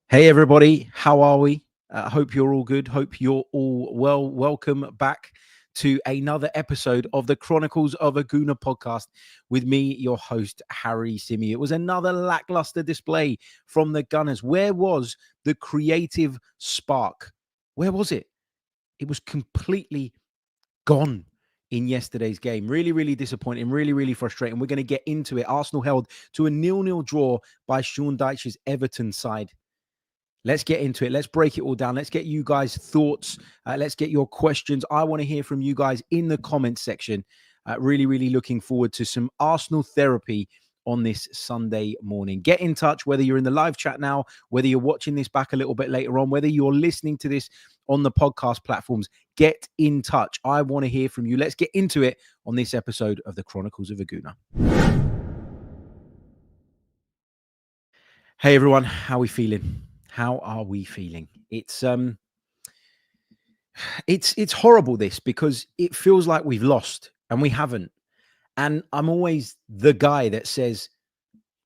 Hey everybody, how are we? Hope you're all good. Hope you're all well. Welcome back to another episode of the Chronicles of a Gooner podcast with me, your host, Harry Symeou. It was another lackluster display from the Gunners. Where was the creative spark? Where was it? It was completely gone in yesterday's game. Really, really disappointing. Really, really frustrating. We're going to get into it. Arsenal held to a 0-0 draw by Sean Dyche's Everton side. Let's get into it. Let's break it all down. Let's get you guys' thoughts. Let's get your questions. I want to hear from you guys in the comments section. Really, really looking forward to some Arsenal therapy on this Sunday morning. Get in touch, whether you're in the live chat now, whether you're watching this back a little bit later on, whether you're listening to this on the podcast platforms. Get in touch. I want to hear from you. Let's get into it on this episode of the Chronicles of a Gooner. Hey, everyone. How are we feeling? How are we feeling? It's horrible, this, because it feels like we've lost and we haven't. And I'm always the guy that says,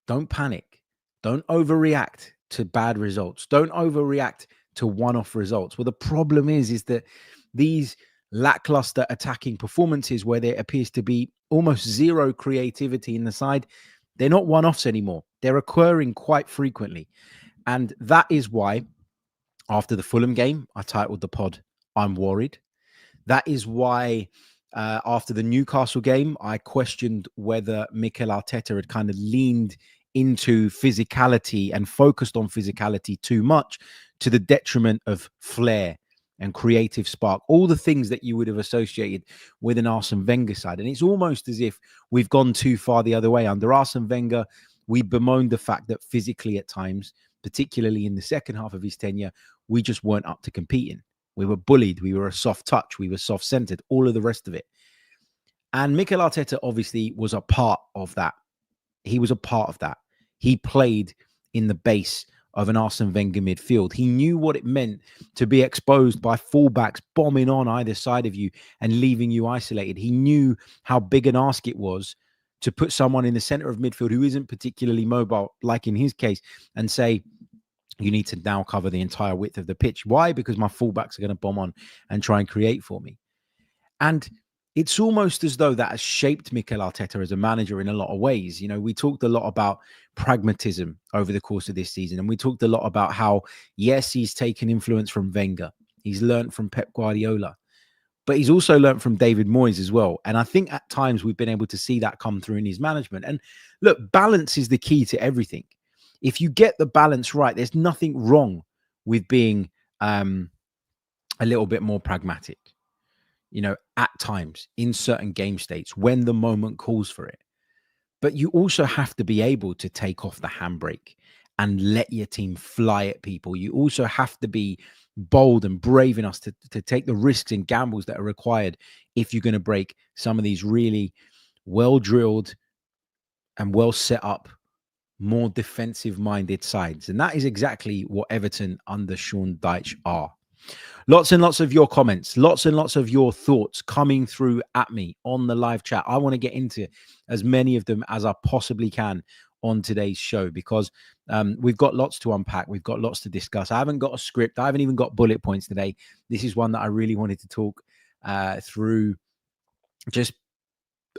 don't panic. Don't overreact to bad results. Don't overreact to one-off results. Well, the problem is that these lackluster attacking performances where there appears to be almost zero creativity in the side, they're not one-offs anymore. They're occurring quite frequently. And that is why, after the Fulham game, I titled the pod, I'm worried. That is why, after the Newcastle game, I questioned whether Mikel Arteta had kind of leaned into physicality and focused on physicality too much to the detriment of flair and creative spark, all the things that you would have associated with an Arsene Wenger side. And it's almost as if we've gone too far the other way. Under Arsene Wenger, we bemoaned the fact that physically at times, particularly in the second half of his tenure, we just weren't up to competing. We were bullied. We were a soft touch. We were soft-centered, all of the rest of it. And Mikel Arteta obviously was a part of that. He was a part of that. He played in the base of an Arsene Wenger midfield. He knew what it meant to be exposed by fullbacks bombing on either side of you and leaving you isolated. He knew how big an ask it was to put someone in the center of midfield who isn't particularly mobile, like in his case, and say, you need to now cover the entire width of the pitch. Why? Because my fullbacks are going to bomb on and try and create for me. And it's almost as though that has shaped Mikel Arteta as a manager in a lot of ways. You know, we talked a lot about pragmatism over the course of this season. And we talked a lot about how, yes, he's taken influence from Wenger. He's learned from Pep Guardiola. But he's also learned from David Moyes as well. And I think at times we've been able to see that come through in his management. And look, balance is the key to everything. If you get the balance right, there's nothing wrong with being a little bit more pragmatic, you know, at times in certain game states when the moment calls for it. But you also have to be able to take off the handbrake and let your team fly at people. You also have to be bold and brave enough to take the risks and gambles that are required if you're going to break some of these really well-drilled and well set up, more defensive-minded sides. And that is exactly what Everton under Sean Dyche are. Lots and lots of your comments, lots and lots of your thoughts coming through at me on the live chat. I want to get into as many of them as I possibly can on today's show because we've got lots to unpack. We've got lots to discuss. I haven't got a script. I haven't even got bullet points today. This is one that I really wanted to talk through just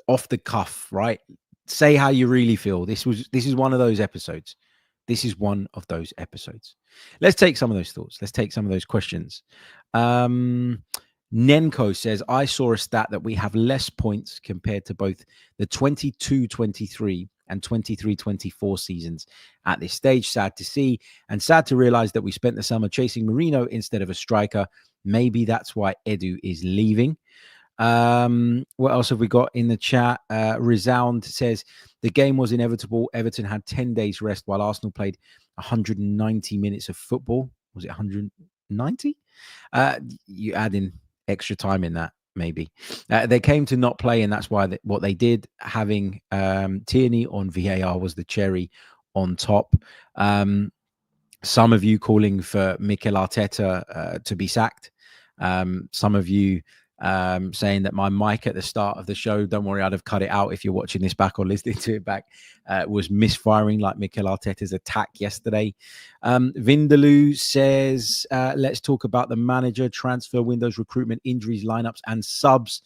off the cuff, right? Say how you really feel. This is one of those episodes. This is one of those episodes. Let's take some of those thoughts. Let's take some of those questions. Nenko says, I saw a stat that we have less points compared to both the 22-23 and 23-24 seasons at this stage. Sad to see and sad to realize that we spent the summer chasing Merino instead of a striker. Maybe that's why Edu is leaving. What else have we got in the chat? Resound says the game was inevitable. Everton had 10 days rest while Arsenal played 190 minutes of football. Was it 190? You add in extra time in that, maybe. They came to not play, and that's why what they did. Having Tierney on VAR was the cherry on top. Some of you calling for Mikel Arteta to be sacked. Some of you saying that my mic at the start of the show, don't worry, I'd have cut it out if you're watching this back or listening to it back, was misfiring like Mikel Arteta's attack yesterday. Vindaloo says, let's talk about the manager, transfer windows, recruitment, injuries, lineups, and subs.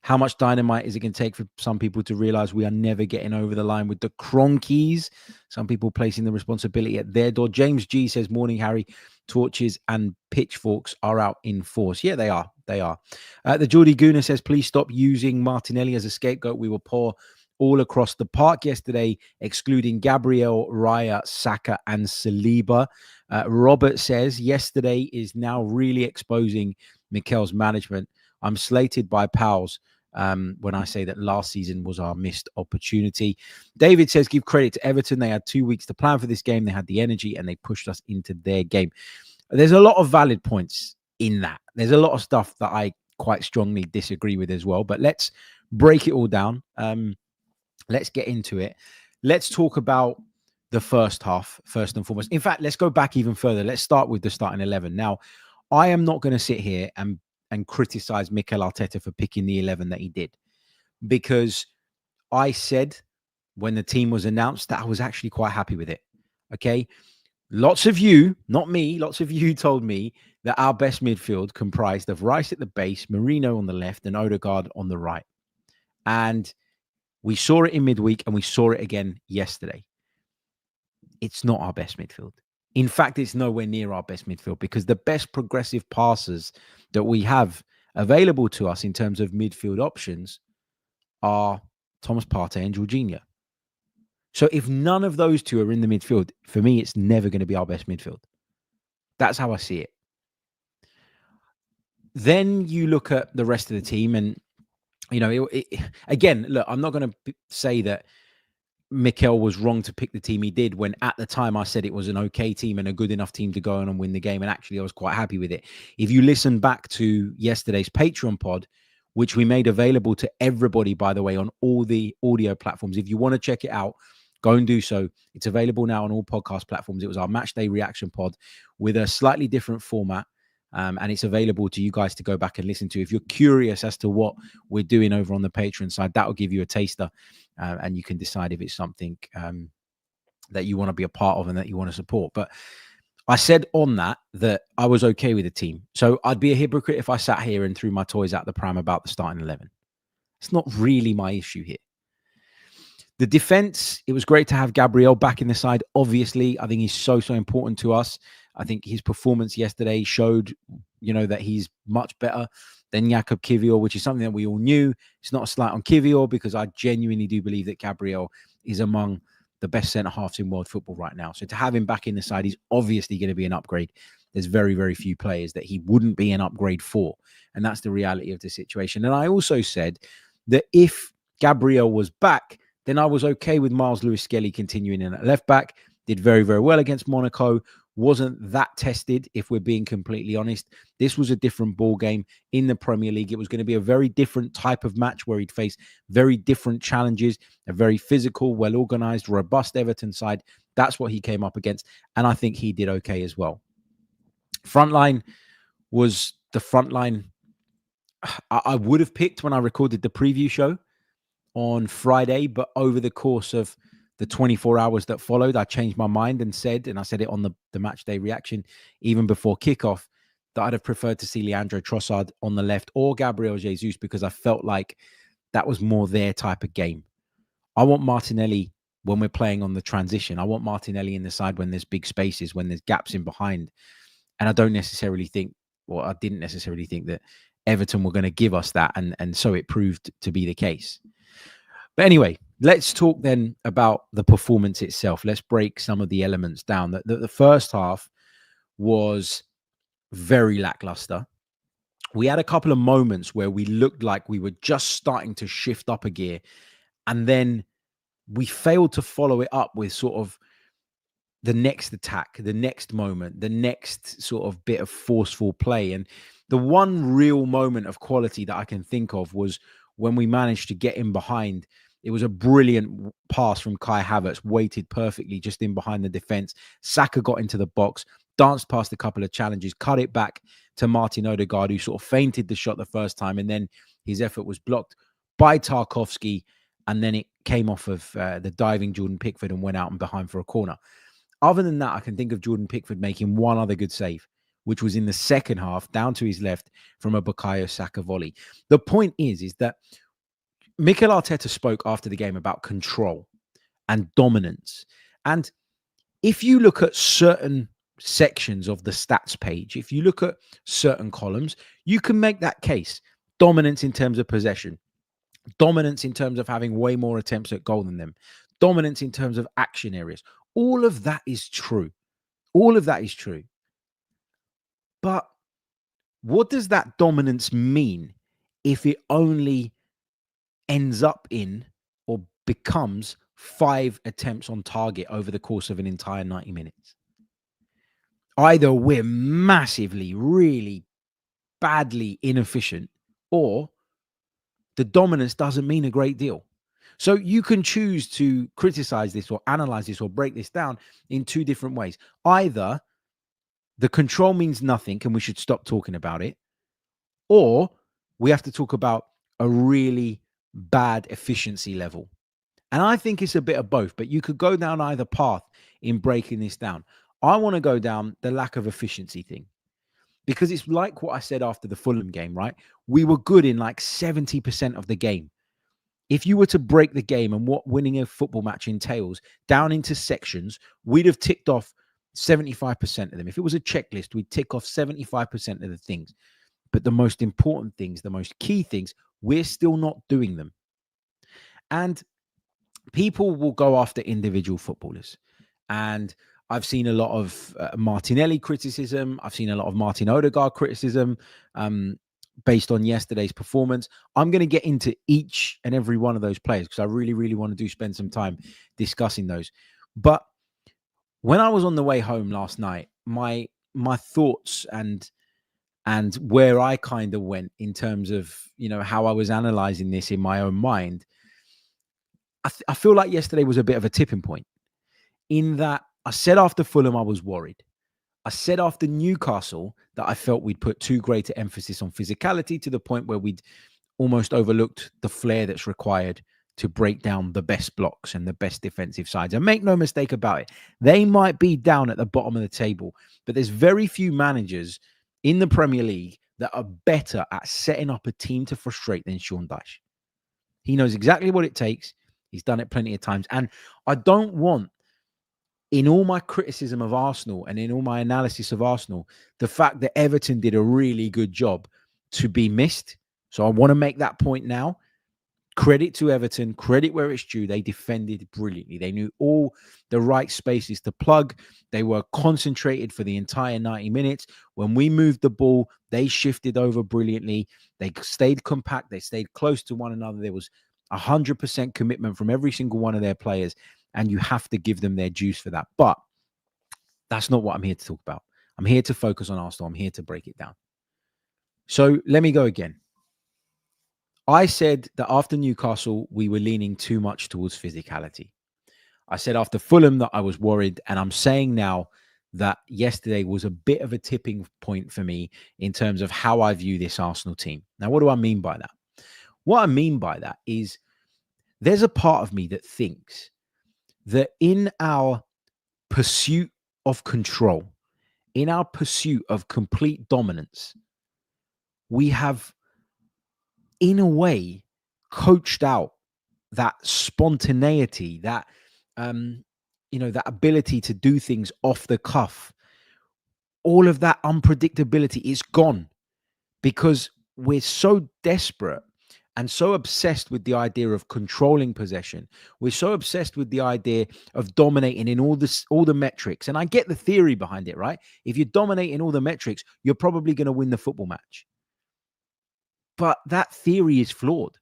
How much dynamite is it going to take for some people to realize we are never getting over the line with the Cronkies? Some people placing the responsibility at their door. James G says, morning, Harry. Torches and pitchforks are out in force. Yeah, they are. They are. The Geordie Gooner says, please stop using Martinelli as a scapegoat. We were poor all across the park yesterday, excluding Gabriel, Raya, Saka, and Saliba. Robert says, yesterday is now really exposing Mikel's management. I'm slated by pals when I say that last season was our missed opportunity. David says, give credit to Everton. They had 2 weeks to plan for this game. They had the energy and they pushed us into their game. There's a lot of valid points in that. There's a lot of stuff that I quite strongly disagree with as well. But let's break it all down. Let's get into it. Let's talk about the first half, first and foremost. In fact, let's go back even further. Let's start with the starting 11. Now, I am not going to sit here and criticize Mikel Arteta for picking the 11 that he did, because I said when the team was announced that I was actually quite happy with it. Okay. Lots of you, not me, lots of you told me that our best midfield comprised of Rice at the base, Merino on the left, and Odegaard on the right. And we saw it in midweek and we saw it again yesterday. It's not our best midfield. In fact, it's nowhere near our best midfield, because the best progressive passers that we have available to us in terms of midfield options are Thomas Partey and Jorginho. So if none of those two are in the midfield, for me, it's never going to be our best midfield. That's how I see it. Then you look at the rest of the team and, you know, again, look, I'm not going to say that Mikel was wrong to pick the team he did, when at the time I said it was an okay team and a good enough team to go on and win the game. And actually, I was quite happy with it. If you listen back to yesterday's Patreon pod, which we made available to everybody, by the way, on all the audio platforms, if you want to check it out, go and do so. It's available now on all podcast platforms. It was our match day reaction pod with a slightly different format. And it's available to you guys to go back and listen to. If you're curious as to what we're doing over on the Patreon side, that will give you a taster, and you can decide if it's something that you want to be a part of and that you want to support. But I said on that I was okay with the team. So I'd be a hypocrite if I sat here and threw my toys out the pram about the starting 11. It's not really my issue here. The defense, it was great to have Gabriel back in the side. Obviously, I think he's so important to us. I think his performance yesterday showed, you know, that he's much better than Jakub Kiwior, which is something that we all knew. It's not a slight on Kiwior, because I genuinely do believe that Gabriel is among the best centre-halves in world football right now. So to have him back in the side, he's obviously going to be an upgrade. There's very, very few players that he wouldn't be an upgrade for. And that's the reality of the situation. And I also said that if Gabriel was back, then I was okay with Miles Lewis-Skelly continuing in at left back. Did very, very well against Monaco. Wasn't that tested, if we're being completely honest. This was a different ball game in the Premier League. It was going to be a very different type of match where he'd face very different challenges, a very physical, well-organized, robust Everton side. That's what he came up against, and I think he did okay as well. Frontline was the frontline I would have picked when I recorded the preview show on Friday, but over the course of the 24 hours that followed, I changed my mind and said, and I said it on the match day reaction, even before kickoff, that I'd have preferred to see Leandro Trossard on the left or Gabriel Jesus, because I felt like that was more their type of game. I want Martinelli when we're playing on the transition. I want Martinelli in the side when there's big spaces, when there's gaps in behind. And I don't necessarily think, or I didn't necessarily think that Everton were going to give us that. And so it proved to be the case. But anyway, let's talk then about the performance itself. Let's break some of the elements down. The first half was very lackluster. We had a couple of moments where we looked like we were just starting to shift up a gear, and then we failed to follow it up with sort of the next attack, the next moment, the next sort of bit of forceful play. And the one real moment of quality that I can think of was when we managed to get in behind. It was a brilliant pass from Kai Havertz, weighted perfectly just in behind the defense. Saka got into the box, danced past a couple of challenges, cut it back to Martin Odegaard, who sort of feinted the shot the first time, and then his effort was blocked by Tarkowski, and then it came off of the diving Jordan Pickford and went out and behind for a corner. Other than that, I can think of Jordan Pickford making one other good save, which was in the second half, down to his left from a Bukayo Saka volley. The point is that Mikel Arteta spoke after the game about control and dominance. And if you look at certain sections of the stats page, if you look at certain columns, you can make that case. Dominance in terms of possession, dominance in terms of having way more attempts at goal than them, dominance in terms of action areas. All of that is true. All of that is true. But what does that dominance mean if it only ends up in or becomes 5 attempts on target over the course of an entire 90 minutes? Either we're massively, really badly inefficient, or the dominance doesn't mean a great deal. So you can choose to criticize this or analyze this or break this down in 2 different ways. Either the control means nothing and we should stop talking about it, or we have to talk about a really bad efficiency level. And I think it's a bit of both, but you could go down either path in breaking this down. I want to go down the lack of efficiency thing, because it's like what I said after the Fulham game, right? We were good in like 70% of the game. If you were to break the game and what winning a football match entails down into sections, we'd have ticked off 75% of them. If it was a checklist, we'd tick off 75% of the things. But the most important things, the most key things, we're still not doing them. And people will go after individual footballers. And I've seen a lot of Martinelli criticism. I've seen a lot of Martin Odegaard criticism based on yesterday's performance. I'm going to get into each and every one of those players because I really, really want to spend some time discussing those. But when I was on the way home last night, my thoughts and where I kind of went in terms of, how I was analyzing this in my own mind, I feel like yesterday was a bit of a tipping point, in that I said after Fulham I was worried. I said after Newcastle that I felt we'd put too great an emphasis on physicality to the point where we'd almost overlooked the flair that's required to break down the best blocks and the best defensive sides. And make no mistake about it, they might be down at the bottom of the table, but there's very few managers in the Premier League that are better at setting up a team to frustrate than Sean Dyche. He knows exactly what it takes. He's done it plenty of times. And I don't want, in all my criticism of Arsenal and in all my analysis of Arsenal, the fact that Everton did a really good job to be missed. So I want to make that point now. Credit to Everton, credit where it's due. They defended brilliantly. They knew all the right spaces to plug. They were concentrated for the entire 90 minutes. When we moved the ball, they shifted over brilliantly. They stayed compact. They stayed close to one another. There was 100% commitment from every single one of their players, and you have to give them their dues for that. But that's not what I'm here to talk about. I'm here to focus on Arsenal. I'm here to break it down. So let me go again. I said that after Newcastle, we were leaning too much towards physicality. I said after Fulham that I was worried, and I'm saying now that yesterday was a bit of a tipping point for me in terms of how I view this Arsenal team. Now, what do I mean by that? What I mean by that is there's a part of me that thinks that in our pursuit of control, in our pursuit of complete dominance, we have, in a way, coached out that spontaneity, that that ability to do things off the cuff. All of that unpredictability is gone because we're so desperate and so obsessed with the idea of controlling possession. We're so obsessed with the idea of dominating in all the metrics. And I get the theory behind it, right? If you're dominating all the metrics, you're probably going to win the football match. But that theory is flawed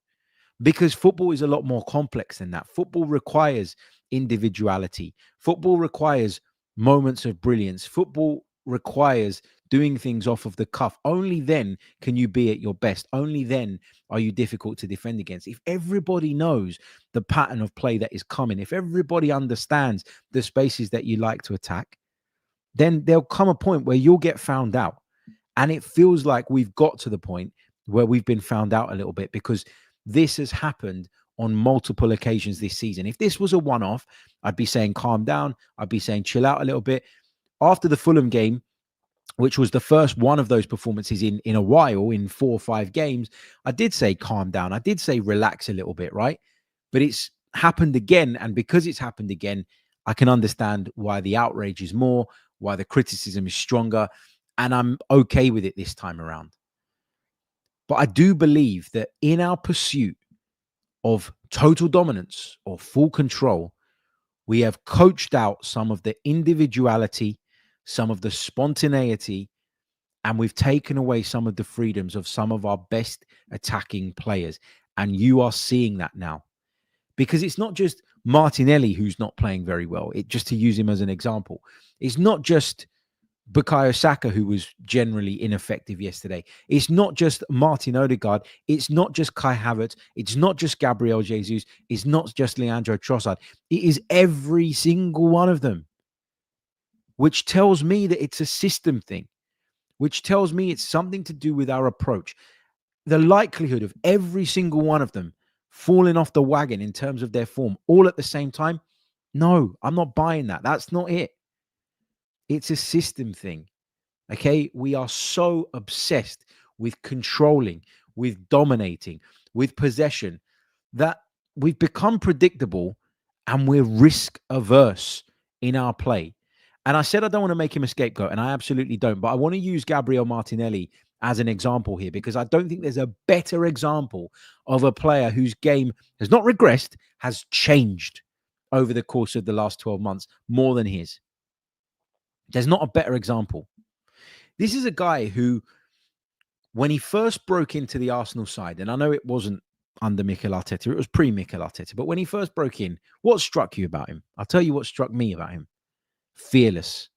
because football is a lot more complex than that. Football requires individuality. Football requires moments of brilliance. Football requires doing things off of the cuff. Only then can you be at your best. Only then are you difficult to defend against. If everybody knows the pattern of play that is coming, if everybody understands the spaces that you like to attack, then there'll come a point where you'll get found out. And it feels like we've got to the point where we've been found out a little bit, because this has happened on multiple occasions this season. If this was a one-off, I'd be saying calm down. I'd be saying chill out a little bit. After the Fulham game, which was the first one of those performances in a while, in 4 or 5 games, I did say calm down. I did say relax a little bit, right? But it's happened again. And because it's happened again, I can understand why the outrage is more, why the criticism is stronger. And I'm okay with it this time around. But I do believe that in our pursuit of total dominance or full control, we have coached out some of the individuality, some of the spontaneity, and we've taken away some of the freedoms of some of our best attacking players. And you are seeing that now. Because it's not just Martinelli who's not playing very well. Just to use him as an example, it's not just Bukayo Saka who was generally ineffective yesterday. It's not just Martin Odegaard. It's not just Kai Havertz. It's not just Gabriel Jesus. It's not just Leandro Trossard. It is every single one of them, which tells me that it's a system thing, which tells me it's something to do with our approach. The likelihood of every single one of them falling off the wagon in terms of their form all at the same time, no, I'm not buying that. That's not it. It's a system thing. Okay. We are so obsessed with controlling, with dominating, with possession, that we've become predictable and we're risk averse in our play. And I said I don't want to make him a scapegoat, and I absolutely don't. But I want to use Gabriel Martinelli as an example here, because I don't think there's a better example of a player whose game has not regressed, has changed over the course of the last 12 months more than his. There's not a better example. This is a guy who, when he first broke into the Arsenal side, and I know it wasn't under Mikel Arteta, it was pre-Mikel Arteta, but when he first broke in, what struck you about him? I'll tell you what struck me about him. Fearless,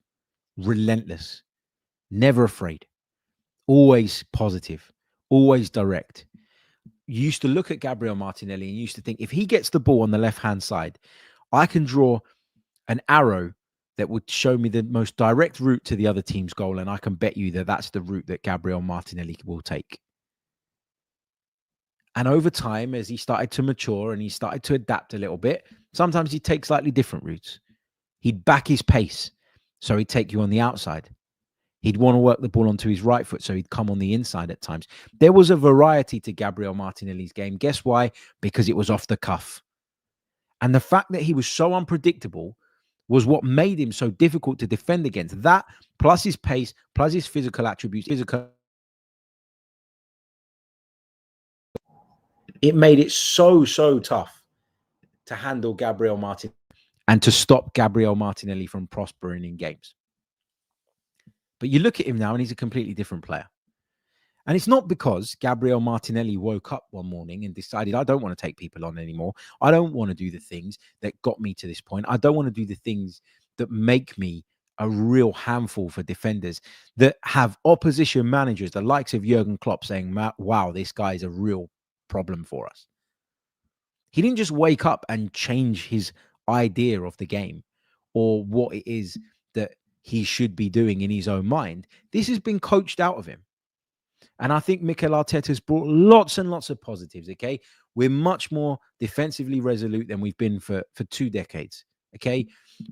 relentless, never afraid, always positive, always direct. You used to look at Gabriel Martinelli and you used to think, if he gets the ball on the left-hand side, I can draw an arrow that would show me the most direct route to the other team's goal, and I can bet you that that's the route that Gabriel Martinelli will take. And over time, as he started to mature and he started to adapt a little bit, sometimes he'd take slightly different routes. He'd back his pace, so he'd take you on the outside. He'd want to work the ball onto his right foot, so he'd come on the inside at times. There was a variety to Gabriel Martinelli's game. Guess why? Because it was off the cuff. And the fact that he was so unpredictable was what made him so difficult to defend against. That, plus his pace, plus his physical attributes, it made it so tough to handle Gabriel Martinelli and to stop Gabriel Martinelli from prospering in games. But you look at him now and he's a completely different player. And it's not because Gabriel Martinelli woke up one morning and decided, I don't want to take people on anymore. I don't want to do the things that got me to this point. I don't want to do the things that make me a real handful for defenders, that have opposition managers, the likes of Jurgen Klopp, saying, wow, this guy is a real problem for us. He didn't just wake up and change his idea of the game or what it is that he should be doing in his own mind. This has been coached out of him. And I think Mikel Arteta's brought lots and lots of positives, okay? We're much more defensively resolute than we've been for 2 decades, okay?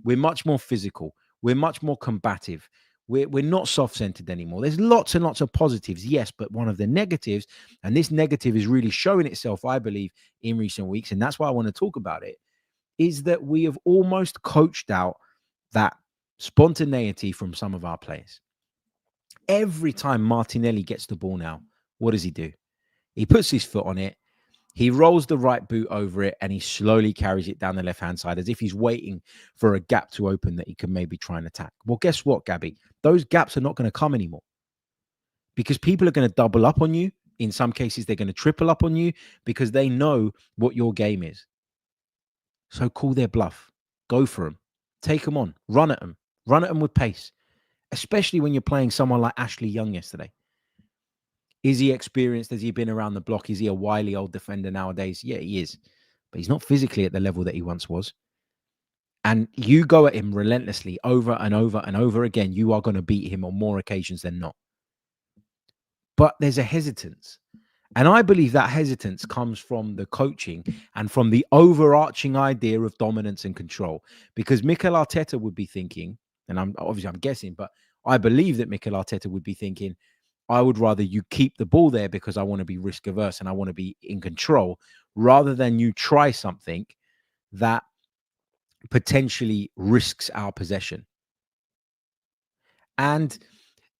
We're much more physical. We're much more combative. We're not soft-centered anymore. There's lots and lots of positives, yes, but one of the negatives, and this negative is really showing itself, I believe, in recent weeks, and that's why I want to talk about it, is that we have almost coached out that spontaneity from some of our players. Every time Martinelli gets the ball now, what does he do? He puts his foot on it. He rolls the right boot over it and he slowly carries it down the left-hand side as if he's waiting for a gap to open that he can maybe try and attack. Well, guess what, Gabby? Those gaps are not going to come anymore because people are going to double up on you. In some cases, they're going to triple up on you because they know what your game is. So call their bluff. Go for them. Take them on. Run at them. Run at them with pace. Especially when you're playing someone like Ashley Young yesterday. Is he experienced? Has he been around the block? Is he a wily old defender nowadays? Yeah, he is. But he's not physically at the level that he once was. and you go at him relentlessly over and over and over again, you are going to beat him on more occasions than not. But there's a hesitance. And I believe that hesitance comes from the coaching and from the overarching idea of dominance and control. Because Mikel Arteta would be thinking, and I'm guessing, but I believe that Mikel Arteta would be thinking, I would rather you keep the ball there because I want to be risk averse and I want to be in control, rather than you try something that potentially risks our possession. And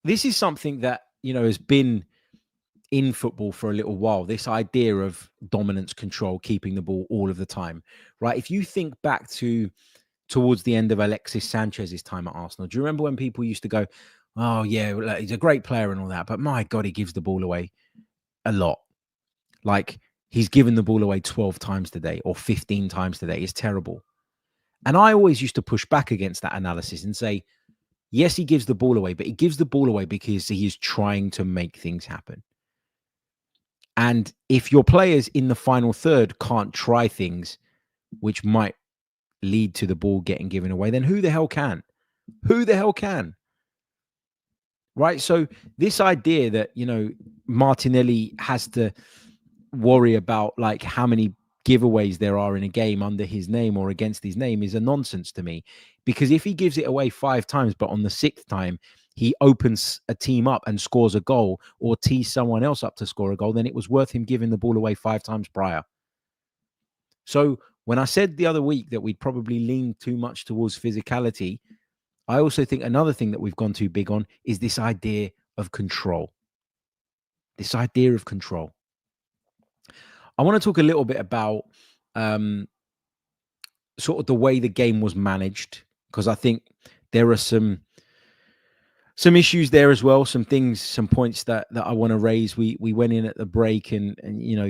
this is something that, has been in football for a little while, this idea of dominance, control, keeping the ball all of the time, right? If you think back towards the end of Alexis Sanchez's time at Arsenal, do you remember when people used to go, oh yeah, he's a great player and all that, but my God, he gives the ball away a lot. Like, he's given the ball away 12 times today or 15 times today. It's terrible. And I always used to push back against that analysis and say, yes, he gives the ball away, but he gives the ball away because he is trying to make things happen. And if your players in the final third can't try things which might lead to the ball getting given away, then who the hell can? Who the hell can? Right? So this idea that, Martinelli has to worry about like how many giveaways there are in a game under his name or against his name is a nonsense to me. Because if he gives it away 5 times, but on the 6th time, he opens a team up and scores a goal or tees someone else up to score a goal, then it was worth him giving the ball away 5 times prior. So when I said the other week that we'd probably lean too much towards physicality, I also think another thing that we've gone too big on is this idea of control. This idea of control. I want to talk a little bit about sort of the way the game was managed, because I think there are some issues there as well, some points that I want to raise. We went in at the break and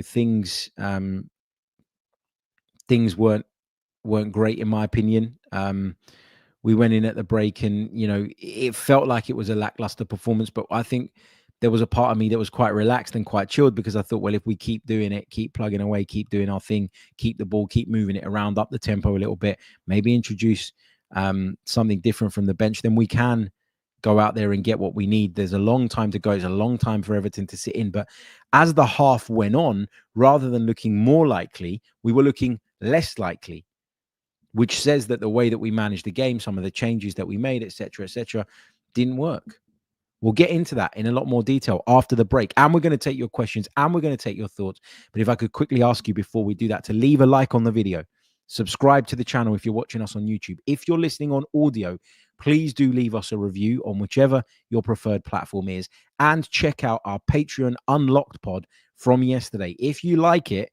things weren't great in my opinion. We went in at the break and it felt like it was a lackluster performance, but I think there was a part of me that was quite relaxed and quite chilled, because I thought, well, if we keep doing it, keep plugging away, keep doing our thing, keep the ball, keep moving it around, up the tempo a little bit, maybe introduce something different from the bench, then we can go out there and get what we need. There's a long time to go. It's a long time for Everton to sit in. But as the half went on, rather than looking more likely, we were looking less likely, which says that the way that we managed the game, some of the changes that we made, etc., didn't work. We'll get into that in a lot more detail after the break. And we're going to take your questions and we're going to take your thoughts. But if I could quickly ask you before we do that to leave a like on the video, subscribe to the channel if you're watching us on YouTube. If you're listening on audio, please do leave us a review on whichever your preferred platform is, and check out our Patreon Unlocked pod from yesterday. If you like it,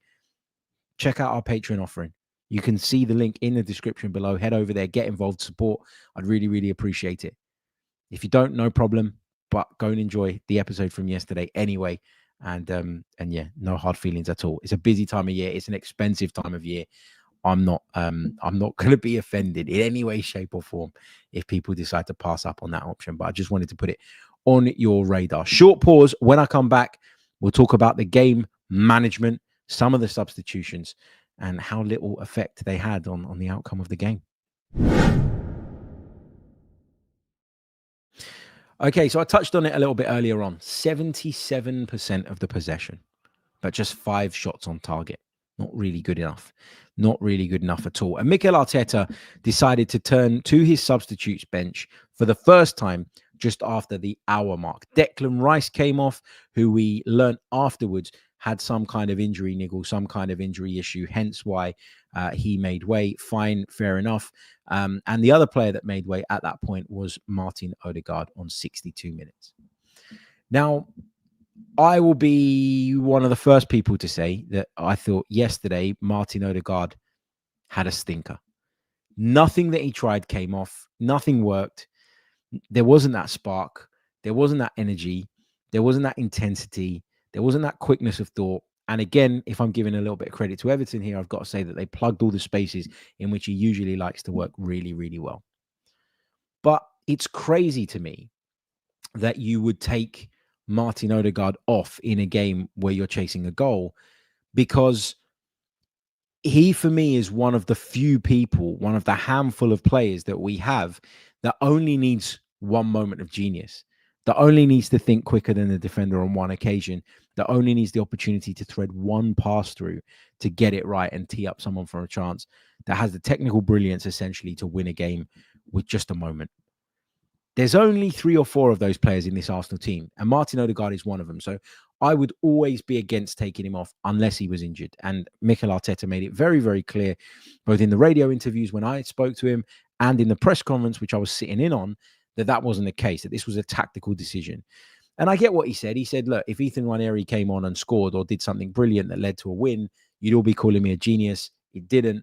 check out our Patreon offering. You can see the link in the description below. Head over there, get involved, support. I'd really, really appreciate it. If you don't, no problem, but go and enjoy the episode from yesterday anyway. And yeah, no hard feelings at all. It's a busy time of year. It's an expensive time of year. I'm not going to be offended in any way, shape, or form if people decide to pass up on that option. But I just wanted to put it on your radar. Short pause. When I come back, we'll talk about the game management, some of the substitutions, and how little effect they had on the outcome of the game. Okay, so I touched on it a little bit earlier on. 77% of the possession, but just 5 shots on target. Not really good enough. Not really good enough at all. And Mikel Arteta decided to turn to his substitutes bench for the first time just after the hour mark. Declan Rice came off, who we learnt afterwards had some kind of injury niggle, some kind of injury issue, hence why he made way. Fine, fair enough. And the other player that made way at that point was Martin Odegaard on 62 minutes. Now, I will be one of the first people to say that I thought yesterday Martin Odegaard had a stinker. Nothing that he tried came off. Nothing worked. There wasn't that spark. There wasn't that energy. There wasn't that intensity. There wasn't that quickness of thought. And again, if I'm giving a little bit of credit to Everton here, I've got to say that they plugged all the spaces in which he usually likes to work really, really well. But it's crazy to me that you would take Martin Odegaard off in a game where you're chasing a goal, because he, for me, is one of the few people, one of the handful of players that we have that only needs one moment of genius, that only needs to think quicker than the defender on one occasion, that only needs the opportunity to thread one pass through to get it right and tee up someone for a chance, that has the technical brilliance essentially to win a game with just a moment. There's only 3 or 4 of those players in this Arsenal team, and Martin Odegaard is one of them. So I would always be against taking him off unless he was injured. And Mikel Arteta made it very, very clear, both in the radio interviews when I spoke to him and in the press conference, which I was sitting in on, that that wasn't the case, that this was a tactical decision. And I get what he said. He said, look, if Ethan Nwaneri came on and scored or did something brilliant that led to a win, you'd all be calling me a genius. It didn't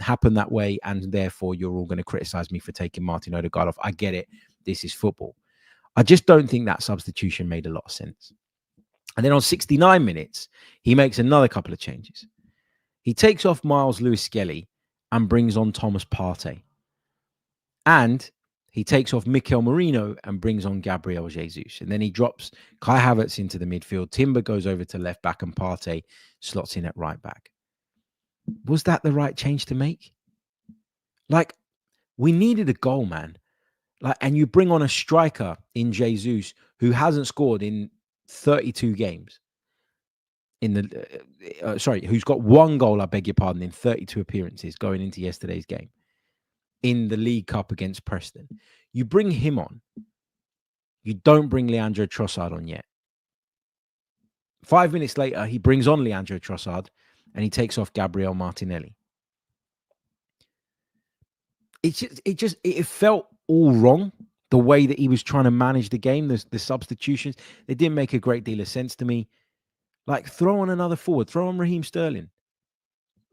happen that way, and therefore you're all going to criticize me for taking Martin Odegaard off. I get it. This is football. I just don't think that substitution made a lot of sense. And then on 69 minutes, he makes another couple of changes. He takes off Miles Lewis-Skelly and brings on Thomas Partey. And he takes off Mikel Merino and brings on Gabriel Jesus. And then he drops Kai Havertz into the midfield. Timber goes over to left back and Partey slots in at right back. Was that the right change to make? Like, we needed a goal, man. Like, and you bring on a striker in Jesus who hasn't scored in 32 games. Who's got 1 goal, I beg your pardon, in 32 appearances going into yesterday's game in the League Cup against Preston. You bring him on. You don't bring Leandro Trossard on yet. 5 minutes later, he brings on Leandro Trossard and he takes off Gabriel Martinelli. It felt all wrong, the way that he was trying to manage the game, the substitutions. They didn't make a great deal of sense to me. Like, throw on another forward, throw on Raheem Sterling.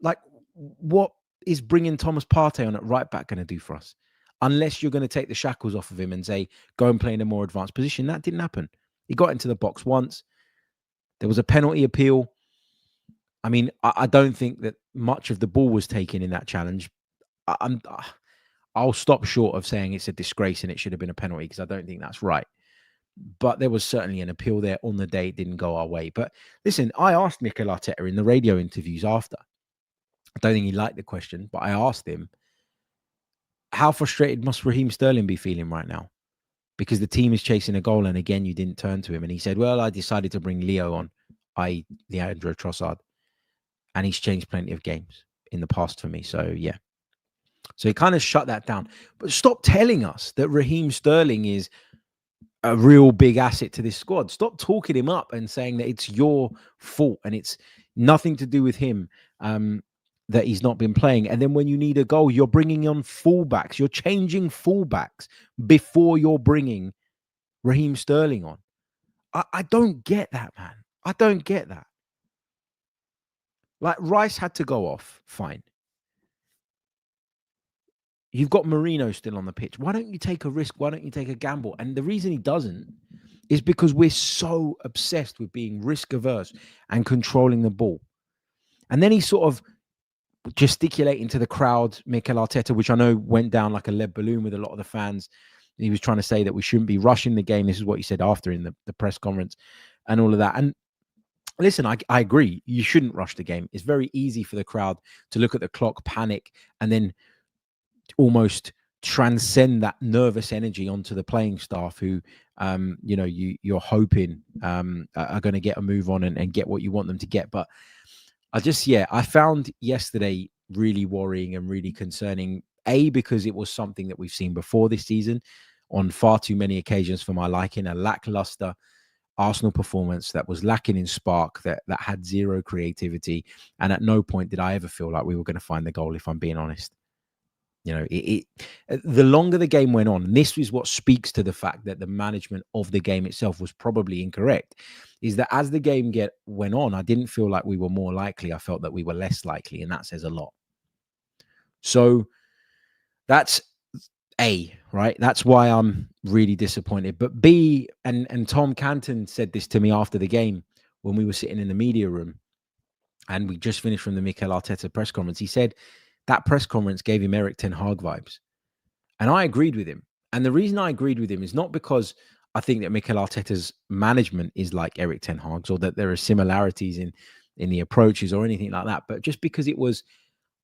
Like, what is bringing Thomas Partey on at right back going to do for us? Unless you're going to take the shackles off of him and say, go and play in a more advanced position. That didn't happen. He got into the box once. There was a penalty appeal. I mean, I don't think that much of the ball was taken in that challenge. I'll stop short of saying it's a disgrace and it should have been a penalty, because I don't think that's right. But there was certainly an appeal there on the day. It didn't go our way. But listen, I asked Mikel Arteta in the radio interviews after. I don't think he liked the question, but I asked him, how frustrated must Raheem Sterling be feeling right now? Because the team is chasing a goal and again, you didn't turn to him. And he said, well, I decided to bring Leo on, i.e. Leandro Trossard. And he's changed plenty of games in the past for me. So, yeah. So he kind of shut that down. But stop telling us that Raheem Sterling is a real big asset to this squad. Stop talking him up and saying that it's your fault and it's nothing to do with him that he's not been playing. And then when you need a goal, you're bringing on fullbacks. You're changing fullbacks before you're bringing Raheem Sterling on. I don't get that, man. I don't get that. Like, Rice had to go off. Fine. You've got Merino still on the pitch. Why don't you take a risk? Why don't you take a gamble? And the reason he doesn't is because we're so obsessed with being risk averse and controlling the ball. And then he's sort of gesticulating to the crowd, Mikel Arteta, which I know went down like a lead balloon with a lot of the fans. He was trying to say that we shouldn't be rushing the game. This is what he said after in the press conference and all of that. And listen, I agree. You shouldn't rush the game. It's very easy for the crowd to look at the clock, panic, and then almost transcend that nervous energy onto the playing staff who, you're hoping are going to get a move on and get what you want them to get. But I found yesterday really worrying and really concerning, because it was something that we've seen before this season on far too many occasions for my liking, a lackluster Arsenal performance that was lacking in spark, that had zero creativity. And at no point did I ever feel like we were going to find the goal, if I'm being honest. The longer the game went on, and this is what speaks to the fact that the management of the game itself was probably incorrect, is that as the game went on, I didn't feel like we were more likely. I felt that we were less likely, and that says a lot. So that's A, right? That's why I'm really disappointed. But B, and Tom Canton said this to me after the game when we were sitting in the media room and we just finished from the Mikel Arteta press conference. He said that press conference gave him Erik ten Hag vibes. And I agreed with him. And the reason I agreed with him is not because I think that Mikel Arteta's management is like Erik ten Hag's or that there are similarities in in the approaches or anything like that. But just because it was,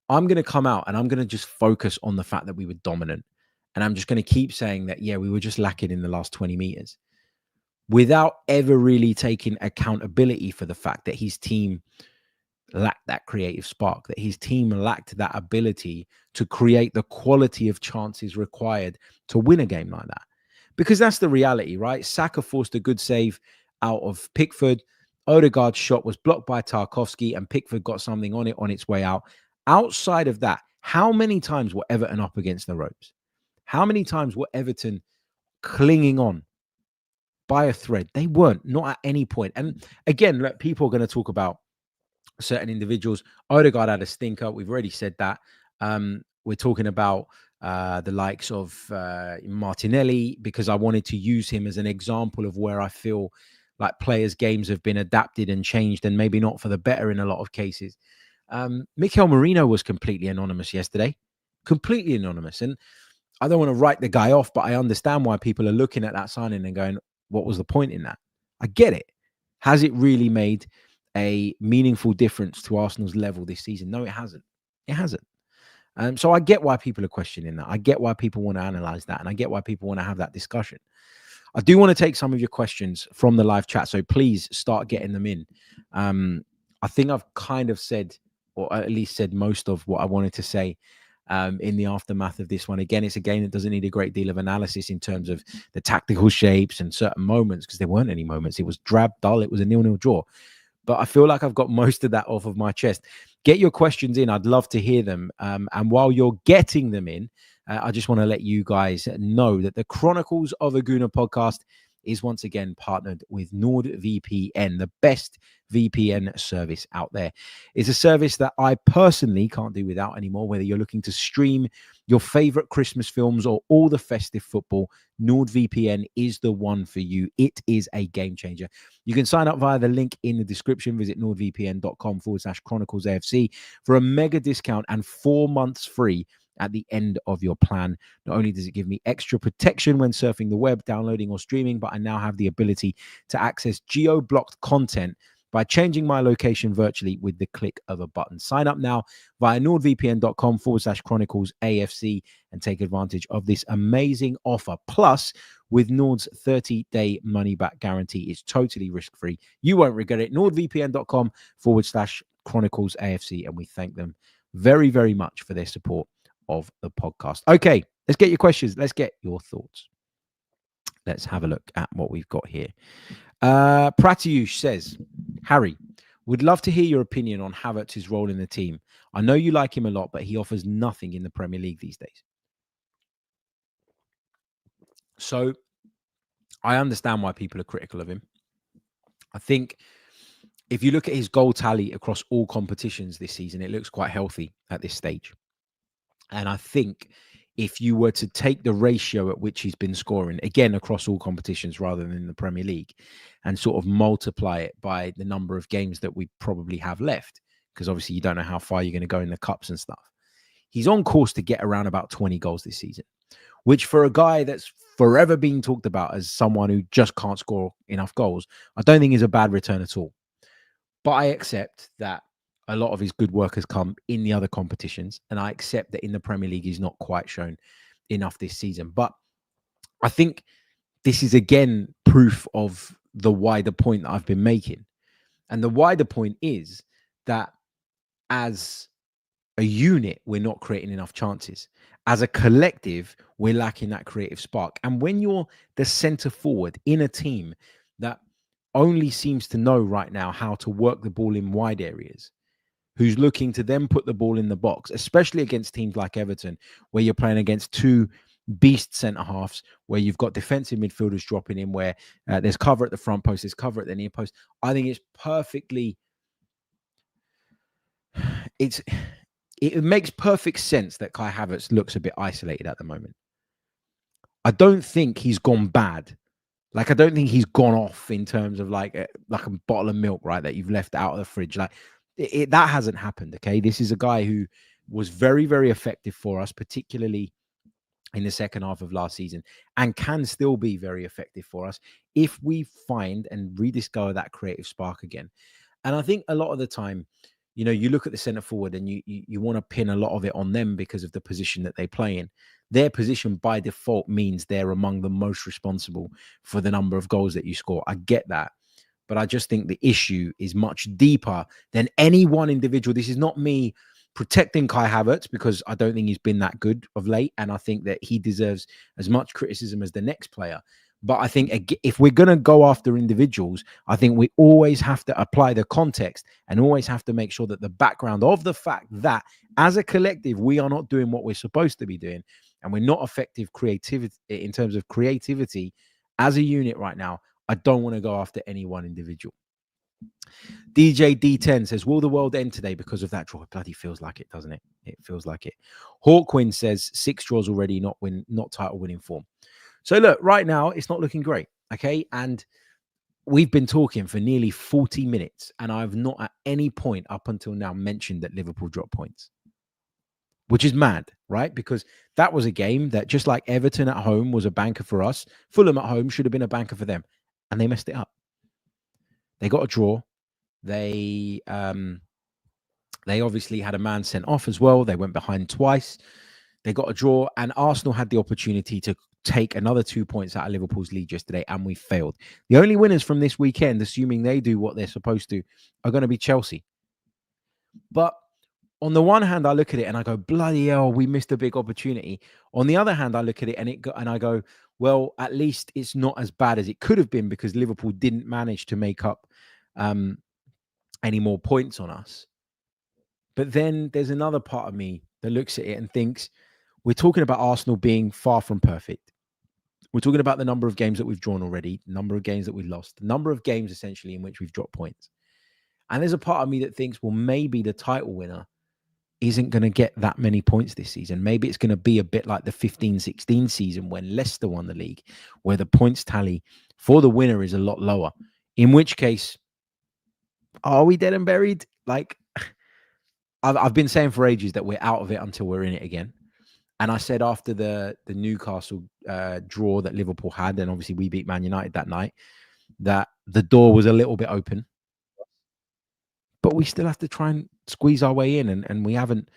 I'm going to come out and I'm going to just focus on the fact that we were dominant. And I'm just going to keep saying that, yeah, we were just lacking in the last 20 meters without ever really taking accountability for the fact that his team lacked that creative spark, that his team lacked that ability to create the quality of chances required to win a game like that. Because that's the reality, right? Saka forced a good save out of Pickford. Odegaard's shot was blocked by Tarkowski, and Pickford got something on it on its way out. Outside of that, how many times were Everton up against the ropes? How many times were Everton clinging on by a thread? They weren't, not at any point. And again, look, people are going to talk about certain individuals. Odegaard had a stinker. We've already said that. We're talking about the likes of Martinelli, because I wanted to use him as an example of where I feel like players' games have been adapted and changed, and maybe not for the better in a lot of cases. Mikel Merino was completely anonymous yesterday. Completely anonymous. And I don't want to write the guy off, but I understand why people are looking at that signing and going, what was the point in that? I get it. Has it really made a meaningful difference to Arsenal's level this season? No, it hasn't. It hasn't. So I get why people are questioning that. I get why people want to analyze that. And I get why people want to have that discussion. I do want to take some of your questions from the live chat. So please start getting them in. I think I've kind of said, or at least said most of what I wanted to say in the aftermath of this one. Again, it's a game that doesn't need a great deal of analysis in terms of the tactical shapes and certain moments, because there weren't any moments. It was drab, dull. It was a 0-0 draw. But I feel like I've got most of that off of my chest. Get your questions in. I'd love to hear them. And while you're getting them in, I just want to let you guys know that the Chronicles of a Gooner podcast is once again partnered with NordVPN, the best VPN service out there. It's a service that I personally can't do without anymore. Whether you're looking to stream your favorite Christmas films or all the festive football, NordVPN is the one for you. It is a game changer. You can sign up via the link in the description. Visit nordvpn.com/chroniclesafc for a mega discount and 4 months free at the end of your plan. Not only does it give me extra protection when surfing the web, downloading or streaming, but I now have the ability to access geo-blocked content by changing my location virtually with the click of a button. Sign up now via nordvpn.com/chroniclesafc and take advantage of this amazing offer. Plus, with Nord's 30-day money-back guarantee, it's totally risk-free. You won't regret it. nordvpn.com/chroniclesafc, and we thank them very, very much for their support of the podcast. Okay, let's get your questions. Let's get your thoughts. Let's have a look at what we've got here. Pratyush says, Harry, would love to hear your opinion on Havertz's role in the team. I know you like him a lot, but he offers nothing in the Premier League these days. So I understand why people are critical of him. I think if you look at his goal tally across all competitions this season, it looks quite healthy at this stage. And I think if you were to take the ratio at which he's been scoring, again, across all competitions rather than in the Premier League, and sort of multiply it by the number of games that we probably have left, because obviously you don't know how far you're going to go in the cups and stuff, he's on course to get around about 20 goals this season, which for a guy that's forever being talked about as someone who just can't score enough goals, I don't think is a bad return at all. But I accept that a lot of his good work has come in the other competitions. And I accept that in the Premier League, he's not quite shown enough this season. But I think this is, again, proof of the wider point that I've been making. And the wider point is that as a unit, we're not creating enough chances. As a collective, we're lacking that creative spark. And when you're the centre forward in a team that only seems to know right now how to work the ball in wide areas, who's looking to then put the ball in the box, especially against teams like Everton, where you're playing against two beast centre halves, where you've got defensive midfielders dropping in, where there's cover at the front post, there's cover at the near post. I think it's perfectly, it makes perfect sense that Kai Havertz looks a bit isolated at the moment. I don't think he's gone bad. Like, I don't think he's gone off in terms of like a bottle of milk, right, that you've left out of the fridge. Like, that hasn't happened, okay? This is a guy who was very, very effective for us, particularly in the second half of last season, and can still be very effective for us if we find and rediscover that creative spark again. And I think a lot of the time, you look at the centre forward and you want to pin a lot of it on them because of the position that they play in. Their position by default means they're among the most responsible for the number of goals that you score. I get that. But I just think the issue is much deeper than any one individual. This is not me protecting Kai Havertz, because I don't think he's been that good of late. And I think that he deserves as much criticism as the next player. But I think if we're going to go after individuals, I think we always have to apply the context and always have to make sure that the background of the fact that as a collective, we are not doing what we're supposed to be doing. And we're not effective creativity in terms of creativity as a unit right now. I don't want to go after any one individual. DJ D10 says, will the world end today because of that draw? It bloody feels like it, doesn't it? It feels like it. Hawkwin says 6 draws already, not title winning form. So look, right now it's not looking great. Okay. And we've been talking for nearly 40 minutes and I've not at any point up until now mentioned that Liverpool dropped points, which is mad, right? Because that was a game that, just like Everton at home was a banker for us, Fulham at home should have been a banker for them, and they messed it up. They got a draw. They obviously had a man sent off as well. They went behind twice. They got a draw, and Arsenal had the opportunity to take another 2 points out of Liverpool's lead yesterday, and we failed. The only winners from this weekend, assuming they do what they're supposed to, are going to be Chelsea. But on the one hand, I look at it and I go, bloody hell, we missed a big opportunity. On the other hand, I look at it and I go, well, at least it's not as bad as it could have been, because Liverpool didn't manage to make up any more points on us. But then there's another part of me that looks at it and thinks, we're talking about Arsenal being far from perfect. We're talking about the number of games that we've drawn already, the number of games that we've lost, the number of games essentially in which we've dropped points. And there's a part of me that thinks, well, maybe the title winner isn't going to get that many points this season. Maybe it's going to be a bit like the 15-16 season when Leicester won the league, where the points tally for the winner is a lot lower. In which case, are we dead and buried? Like, I've been saying for ages that we're out of it until we're in it again. And I said after the Newcastle draw that Liverpool had, and obviously we beat Man United that night, that the door was a little bit open. But we still have to try and squeeze our way in, and we haven't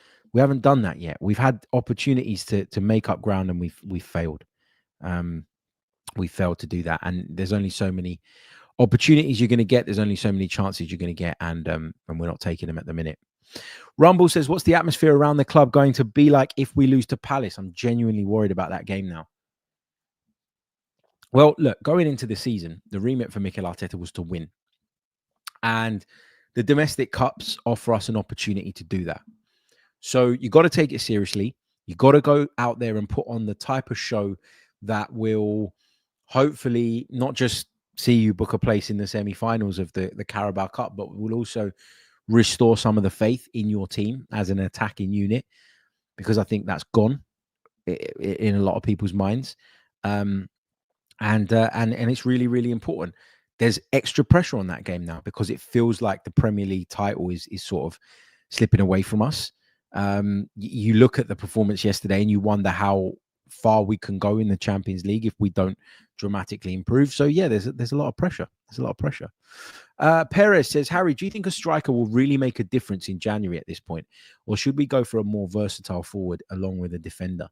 done that yet. We've had opportunities to make up ground, and we've failed. We failed to do that, and there's only so many opportunities you're going to get. There's only so many chances you're going to get, and we're not taking them at the minute. Rumble says, what's the atmosphere around the club going to be like if we lose to Palace? I'm genuinely worried about that game now. Well, look, going into the season, the remit for Mikel Arteta was to win. And the domestic cups offer us an opportunity to do that. So you got to take it seriously. You got to go out there and put on the type of show that will hopefully not just see you book a place in the semi-finals of the Carabao Cup, but will also restore some of the faith in your team as an attacking unit, because I think that's gone in a lot of people's minds. And it's really, really important. There's extra pressure on that game now because it feels like the Premier League title is sort of slipping away from us. You look at the performance yesterday and you wonder how far we can go in the Champions League if we don't dramatically improve. So yeah, there's a lot of pressure. There's a lot of pressure. Perez says, Harry, do you think a striker will really make a difference in January at this point? Or should we go for a more versatile forward along with a defender?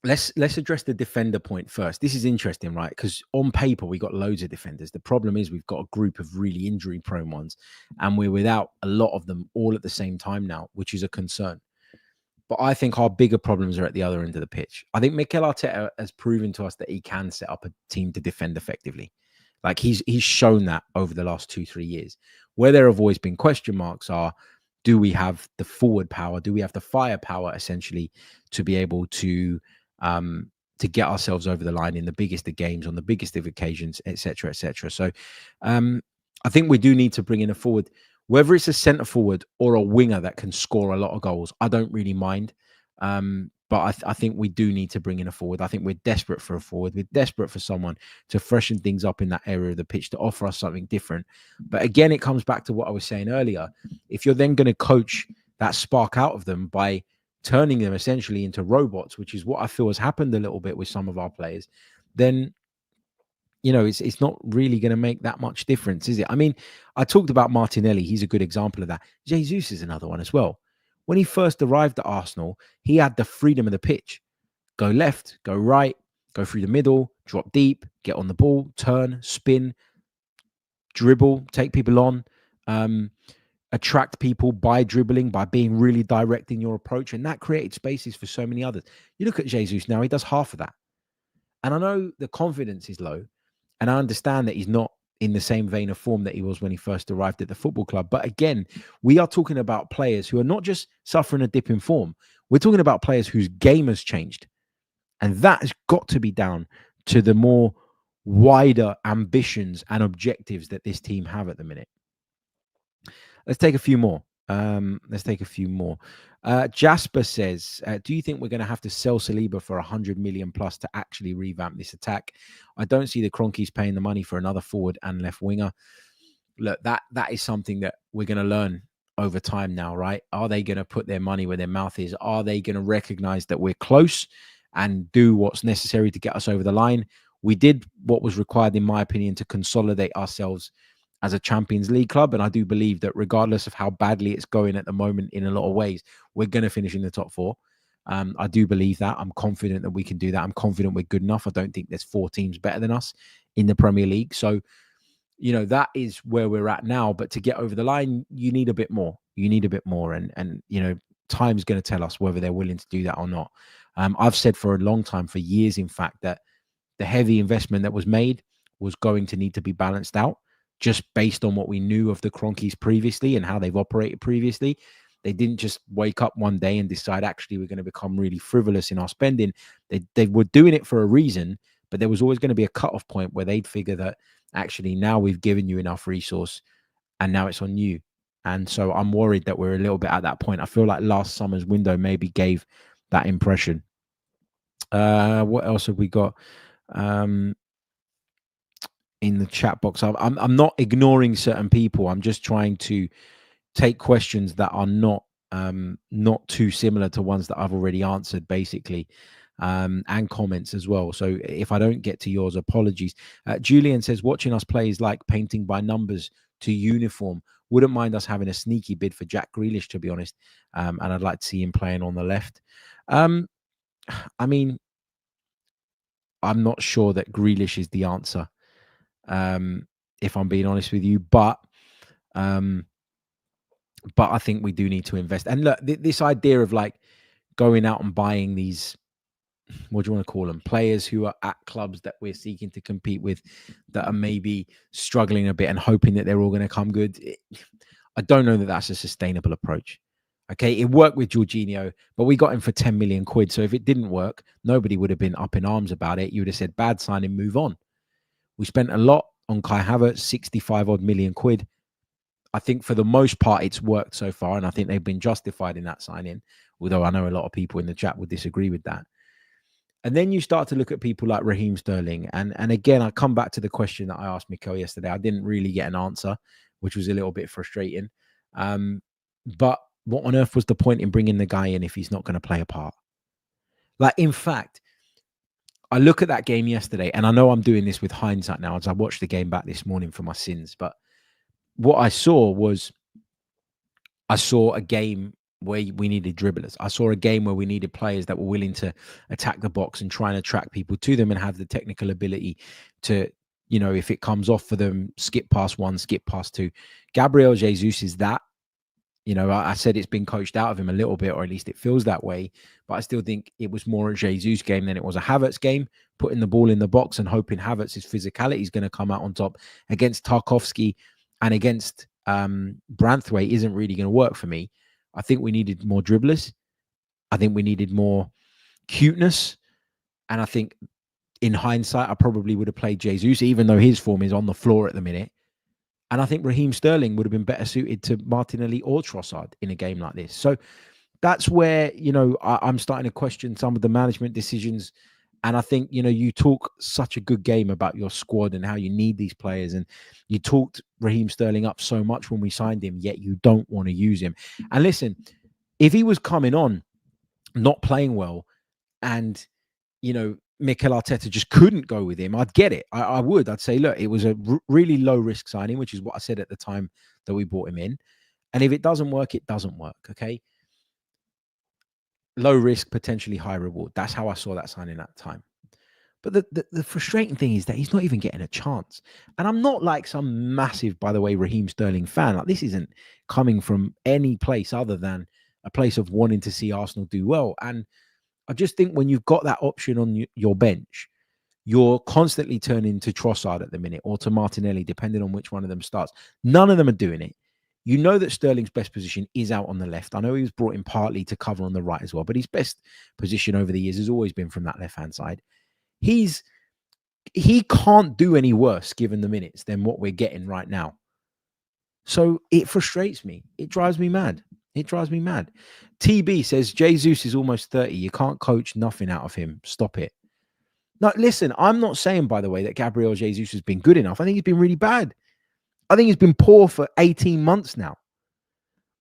Let's address the defender point first. This is interesting, right? Because on paper, we got loads of defenders. The problem is we've got a group of really injury-prone ones, and we're without a lot of them all at the same time now, which is a concern. But I think our bigger problems are at the other end of the pitch. I think Mikel Arteta has proven to us that he can set up a team to defend effectively. Like he's shown that over the last 2-3 years. Where there have always been question marks are, do we have the forward power? Do we have the firepower, essentially, to be able to get ourselves over the line in the biggest of games, on the biggest of occasions, etc., etc. So I think we do need to bring in a forward, whether it's a centre forward or a winger that can score a lot of goals. I don't really mind. But I think we do need to bring in a forward. I think we're desperate for a forward. We're desperate for someone to freshen things up in that area of the pitch, to offer us something different. But again, it comes back to what I was saying earlier. If you're then going to coach that spark out of them by turning them essentially into robots, which is what I feel has happened a little bit with some of our players, then, it's not really going to make that much difference, is it? I mean, I talked about Martinelli. He's a good example of that. Jesus is another one as well. When he first arrived at Arsenal, he had the freedom of the pitch. Go left, go right, go through the middle, drop deep, get on the ball, turn, spin, dribble, take people on, attract people by dribbling, by being really direct in your approach. And that created spaces for so many others. You look at Jesus now, he does half of that. And I know the confidence is low. And I understand that he's not in the same vein of form that he was when he first arrived at the football club. But again, we are talking about players who are not just suffering a dip in form. We're talking about players whose game has changed. And that has got to be down to the more wider ambitions and objectives that this team have at the minute. Let's take a few more. Jasper says, do you think we're going to have to sell Saliba for 100 million plus to actually revamp this attack? I don't see the Cronkies paying the money for another forward and left winger. Look, that is something that we're going to learn over time now, right? Are they going to put their money where their mouth is? Are they going to recognize that we're close and do what's necessary to get us over the line? We did what was required, in my opinion, to consolidate ourselves as a Champions League club. And I do believe that regardless of how badly it's going at the moment, in a lot of ways, we're going to finish in the top four. I do believe that. I'm confident that we can do that. I'm confident we're good enough. I don't think there's 4 teams better than us in the Premier League. So, that is where we're at now. But to get over the line, you need a bit more. And time's going to tell us whether they're willing to do that or not. I've said for a long time, for years, in fact, that the heavy investment that was made was going to need to be balanced out, just based on what we knew of the Cronkies previously and how they've operated previously. They didn't just wake up one day and decide, actually, we're going to become really frivolous in our spending. They were doing it for a reason, but there was always going to be a cutoff point where they'd figure that, actually, now we've given you enough resource and now it's on you. And so I'm worried that we're a little bit at that point. I feel like last summer's window maybe gave that impression. What else have we got? In the chat box, I'm not ignoring certain people. I'm just trying to take questions that are not too similar to ones that I've already answered, basically, and comments as well. So if I don't get to yours, apologies. Julian says, watching us play is like painting by numbers to uniform. Wouldn't mind us having a sneaky bid for Jack Grealish, to be honest. And I'd like to see him playing on the left. I mean, I'm not sure that Grealish is the answer, if I'm being honest with you, but I think we do need to invest. And look, this idea of like going out and buying these, what do you want to call them, players who are at clubs that we're seeking to compete with, that are maybe struggling a bit and hoping that they're all going to come good. I don't know that that's a sustainable approach. Okay, it worked with Jorginho, but we got him for 10 million quid. So if it didn't work, nobody would have been up in arms about it. You would have said, bad signing, move on. We spent a lot on Kai Havertz, 65 odd million quid. I think for the most part, it's worked so far. And I think they've been justified in that signing, although I know a lot of people in the chat would disagree with that. And then you start to look at people like Raheem Sterling. And again, I come back to the question that I asked Mikel yesterday. I didn't really get an answer, which was a little bit frustrating. But what on earth was the point in bringing the guy in if he's not going to play a part? Like, in fact, I look at that game yesterday, and I know I'm doing this with hindsight now as I watched the game back this morning for my sins. But what I saw was, I saw a game where we needed dribblers. I saw a game where we needed players that were willing to attack the box and try and attract people to them and have the technical ability to, if it comes off for them, skip past one, skip past two. Gabriel Jesus is that. I said it's been coached out of him a little bit, or at least it feels that way. But I still think it was more a Jesus game than it was a Havertz game, putting the ball in the box and hoping Havertz's physicality is going to come out on top. Against Tarkowski and against Branthwaite isn't really going to work for me. I think we needed more dribblers. I think we needed more cuteness. And I think in hindsight, I probably would have played Jesus, even though his form is on the floor at the minute. And I think Raheem Sterling would have been better suited to Martinelli or Trossard in a game like this. So that's where, I'm starting to question some of the management decisions. And I think, you talk such a good game about your squad and how you need these players. And you talked Raheem Sterling up so much when we signed him, yet you don't want to use him. And listen, if he was coming on, not playing well, and, Mikel Arteta just couldn't go with him, I'd get it. I would. I'd say, look, it was a really low risk signing, which is what I said at the time that we brought him in. And if it doesn't work, it doesn't work. Okay. Low risk, potentially high reward. That's how I saw that signing at the time. But the frustrating thing is that he's not even getting a chance. And I'm not like some massive, by the way, Raheem Sterling fan. Like, this isn't coming from any place other than a place of wanting to see Arsenal do well. And I just think when you've got that option on your bench, you're constantly turning to Trossard at the minute or to Martinelli, depending on which one of them starts. None of them are doing it. You know that Sterling's best position is out on the left. I know he was brought in partly to cover on the right as well, but his best position over the years has always been from that left-hand side. He can't do any worse given the minutes than what we're getting right now. So it frustrates me. It drives me mad. It drives me mad. TB says, Jesus is almost 30. You can't coach nothing out of him. Stop it. Now, listen, I'm not saying, by the way, that Gabriel Jesus has been good enough. I think he's been really bad. I think he's been poor for 18 months now.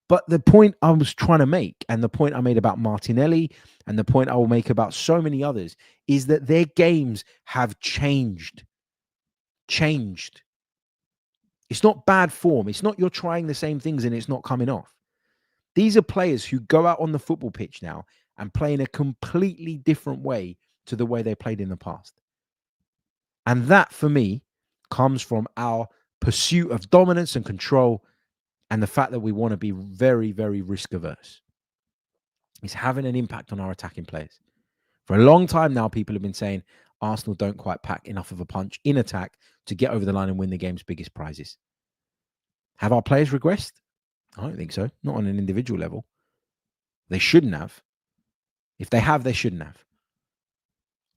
But the point I was trying to make, and the point I made about Martinelli, and the point I will make about so many others, is that their games have changed. Changed. It's not bad form. It's not you're trying the same things and it's not coming off. These are players who go out on the football pitch now and play in a completely different way to the way they played in the past. And that, for me, comes from our pursuit of dominance and control and the fact that we want to be very, very risk averse. It's having an impact on our attacking players. For a long time now, people have been saying Arsenal don't quite pack enough of a punch in attack to get over the line and win the game's biggest prizes. Have our players regressed? I don't think so. Not on an individual level. They shouldn't have. If they have, they shouldn't have.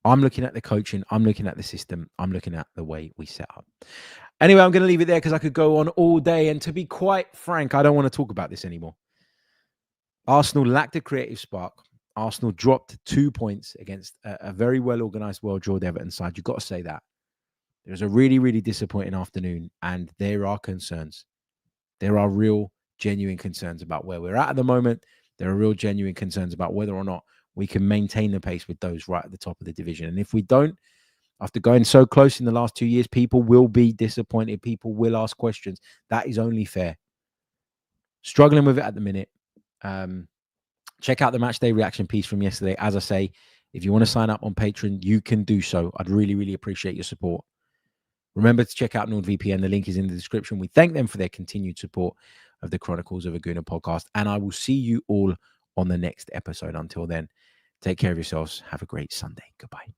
I'm looking at the coaching. I'm looking at the system. I'm looking at the way we set up. Anyway, I'm going to leave it there because I could go on all day. And to be quite frank, I don't want to talk about this anymore. Arsenal lacked a creative spark. Arsenal dropped 2 points against a very well-organised, well-drilled Everton side. You've got to say that. It was a really, really disappointing afternoon. And there are concerns. There are real, genuine concerns about where we're at the moment. There are real, genuine concerns about whether or not we can maintain the pace with those right at the top of the division. And if we don't, after going so close in the last 2 years, people will be disappointed. People will ask questions. That is only fair. Struggling with it at the minute. Check out the match day reaction piece from yesterday. As I say, if you want to sign up on Patreon, you can do so. I'd really, really appreciate your support. Remember to check out NordVPN. The link is in the description. We thank them for their continued support of the Chronicles of a Gooner podcast. And I will see you all on the next episode. Until then, take care of yourselves. Have a great Sunday. Goodbye.